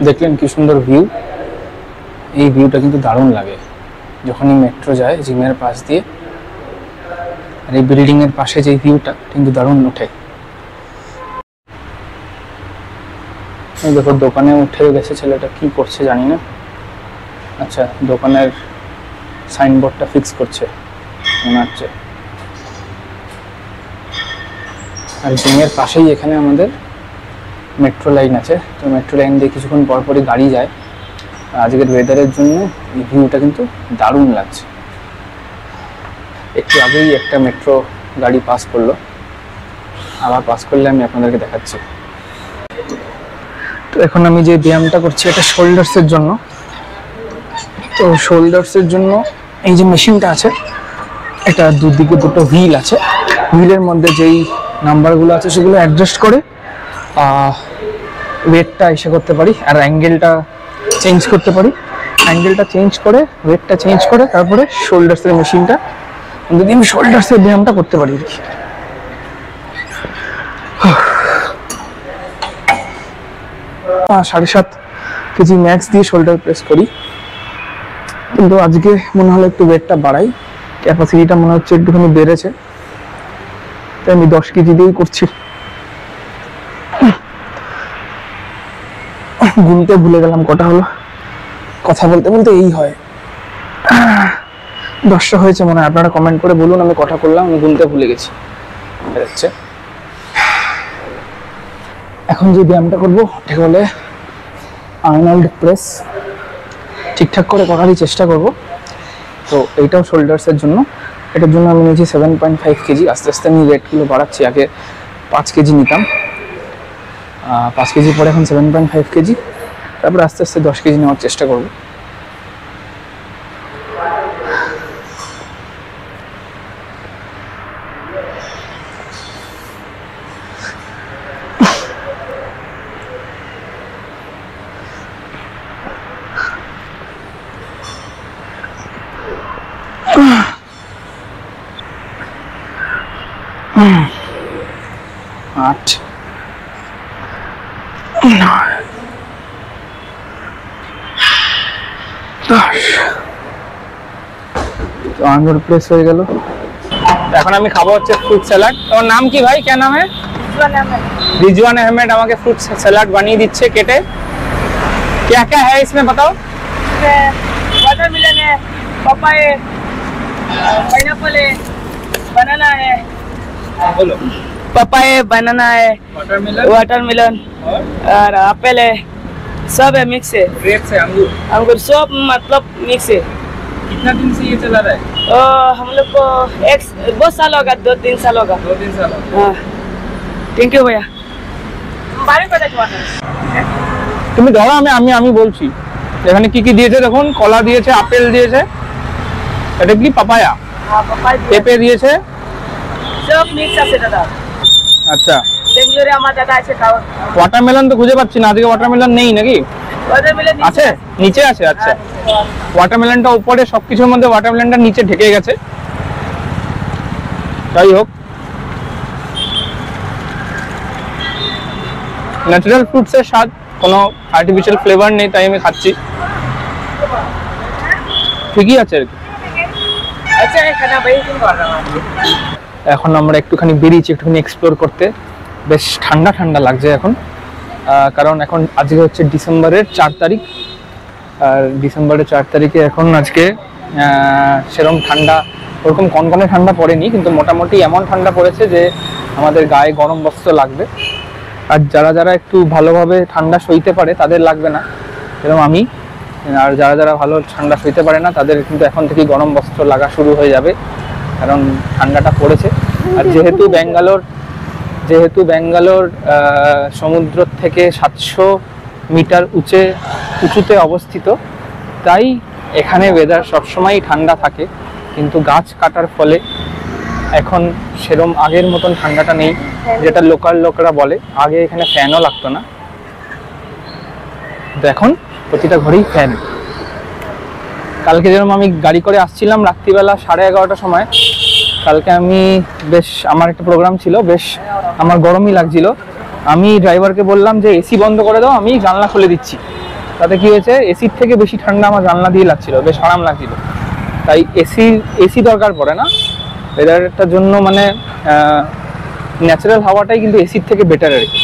দেখলেন কি সুন্দর ভিউ। এই ভিউটা কিন্তু দারুণ লাগে যখনই মেট্রো যায় জিমের পাশ দিয়ে, আর এই বিল্ডিং এর পাশে যে ভিউটা কিন্তু দারুণ ওঠে। দেখো দোকানে উঠে গেছে ছেলেটা, কি করছে জানি না। আচ্ছা, দোকানের সাইনবোর্ডটা ফিক্স করছে মনে হচ্ছে। আর জিমের পাশেই এখানে আমাদের মেট্রো লাইন আছে, তো মেট্রো লাইন দিয়ে কিছুক্ষণ পর পরই গাড়ি যায়। আজকের ওয়েদারের জন্য এই ভিউটা কিন্তু দারুণ লাগছে। একটু আগেই একটা মেট্রো গাড়ি পাস করলো, আবার পাস করলে আমি আপনাদেরকে দেখাচ্ছি। তো এখন আমি যে ব্যায়ামটা করছি এটা শোল্ডার্সের জন্য। তো শোল্ডার্সের জন্য এই যে মেশিনটা আছে, এটা দুদিকে দুটো হুইল আছে, হুইলের মধ্যে যেই নাম্বারগুলো আছে সেগুলো অ্যাডজাস্ট করে ওয়েটটা এসে করতে পারি, আর অ্যাঙ্গেলটা চেঞ্জ করতে পারি। অ্যাঙ্গেলটা চেঞ্জ করে ওয়েটটা চেঞ্জ করে তারপরে শোল্ডার্সের মেশিনটা যদি আমি শোল্ডার্সের ব্যায়ামটা করতে পারি আর কি। 7.5 কেজি ম্যাক্স দিয়ে শোল্ডার প্রেস করি, কিন্তু আজকে মনে হলো একটু ওয়েটটা বাড়াই, ক্যাপাসিটিটা মনে হচ্ছে একটুখানি বেড়েছে, তাই আমি 10 কেজি দিয়েই করছি। গুনতে ভুলে গেলাম কটা হলো, কথা বলতে বলতে এই হয়। 10টা হয়েছে মনে হয়, আপনারা কমেন্ট করে বলুন আমি কটা করলাম, আমি গুনতে ভুলে গেছি। বেরোচ্ছে। এখন যে ব্যায়ামটা করবো এটা বলে আর্নল্ড প্রেস, ঠিকঠাক করে করারই চেষ্টা করব। তো এইটাও শোল্ডার্সের জন্য, এটার জন্য আমি নিয়েছি 7.5 কেজি। আস্তে আস্তে আমি ওয়েটগুলো বাড়াচ্ছি, আগে 5 কেজি নিতাম, 5 কেজি পরে এখন 7.5 কেজি, তারপর আস্তে আস্তে 10 কেজি নেওয়ার চেষ্টা করব। आठ 9 10 तो आंगुर प्रेस हो गया। এখন আমি খাবো হচ্ছে ফ্রুট স্যালাড। তোমার নাম কি ভাই? क्या नाम है? रिजवान अहमद আমাকে ফ্রুট স্যালাড বানিয়ে দিচ্ছে কেটে। क्या क्या है इसमें बताओ? वाटरमेलन है, पपाया है, पाइनएप्पल है, बनाना है। बोलो। पपाया, बनाना है, वाटरमेलन और एप्पल है, सब है, मिक्स है। ग्रेप्स है, अंगूर। अंगूर सब मतलब मिक्स है। कितना दिन से ये चला रहा है? हम लोग को बहुत साल होगा, 2-3 साल होगा। 2-3 साल हो गए। हाँ, थैंक यू भैया। তুমি ধরো আমি বলছি এখানে কি কি দিয়েছে দেখুন। কলা দিয়েছে, আপেল দিয়েছে, এটা কি পাপায়া, हाँ, पपाया পেঁপে দিয়েছে। सब मिक्स আছে দাদা। আচ্ছা, বেঙ্গলোরে আমার দাদা আছে তাও। ওয়াটারমেলন তো খুঁজে পাচ্ছি না, আজকে ওয়াটারমেলন নেই নাকি? वाटरमेलन আছে, নিচে আছে। আচ্ছা, ওয়াটারমেলনটা উপরে, সবকিছুর মধ্যে ওয়াটারমেলনটা নিচে ঢেকে গেছে। যাই হোক, ন্যাচারাল ফ্রুটসের স্বাদ, কোনো আর্টিফিশিয়াল ফ্লেভার নেই, তাই আমি খাচ্ছি। ঠিকই আছে আর কি। अच्छा है खाना भाई, तुम कर रहा हो। এখন আমরা একটুখানি বেরিয়েছি একটুখানি এক্সপ্লোর করতে, বেশ ঠান্ডা ঠান্ডা লাগছে এখন, কারণ এখন আজকে হচ্ছে ডিসেম্বরের 4 তারিখ, আর ডিসেম্বরের 4 তারিখে এখন আজকে সেরকম ঠান্ডা, ওরকম কনকনে ঠান্ডা পড়েনি, কিন্তু মোটামুটি এমন ঠান্ডা পড়েছে যে আমাদের গায়ে গরম বস্ত্র লাগবে। আর যারা যারা একটু ভালোভাবে ঠান্ডা সইতে পারে তাদের লাগবে না, যেরকম আমি। আর যারা যারা ভালো ঠান্ডা সইতে পারে না তাদের কিন্তু এখন থেকে গরম বস্ত্র লাগা শুরু হয়ে যাবে, কারণ ঠান্ডাটা পড়েছে। আর যেহেতু ব্যাঙ্গালোর সমুদ্র থেকে 700 মিটার উঁচুতে অবস্থিত, তাই এখানে ওয়েদার সবসময়ই ঠান্ডা থাকে, কিন্তু গাছ কাটার ফলে এখন সেরম আগের মতন ঠান্ডাটা নেই, যেটা লোকাল লোকরা বলে। আগে এখানে ফ্যানও লাগতো না, তো এখন প্রতিটা ঘরেই ফ্যান। কালকে যেরকম আমি গাড়ি করে আসছিলাম রাত্রিবেলা 11:30টার সময়, কালকে আমি আমার একটা প্রোগ্রাম ছিল, বেশ আমার গরমই লাগছিল। আমি ড্রাইভারকে বললাম যে এসি বন্ধ করে দাও, আমি জানলা খুলে দিচ্ছি। তাতে কি হয়েছে, এসির থেকে বেশি ঠান্ডা আমার জানলা দিয়ে লাগছিল, বেশ আরাম লাগছিল। তাই এসি দরকার পড়ে না ওয়েদারটার জন্য, মানে ন্যাচারাল হাওয়াটাই কিন্তু এসির থেকে বেটার আর কি।